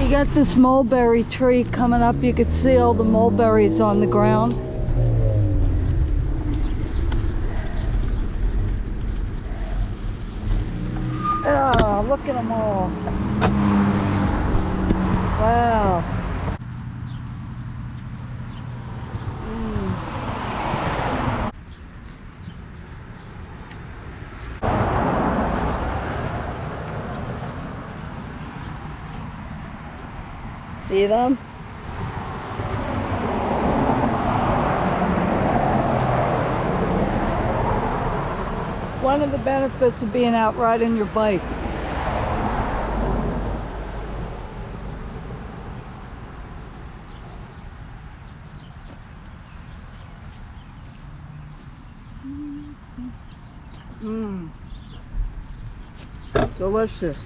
We got this mulberry tree coming up. You can see all the mulberries on the ground. Oh, look at them all. Wow. See them? One of the benefits of being out riding your bike. Delicious.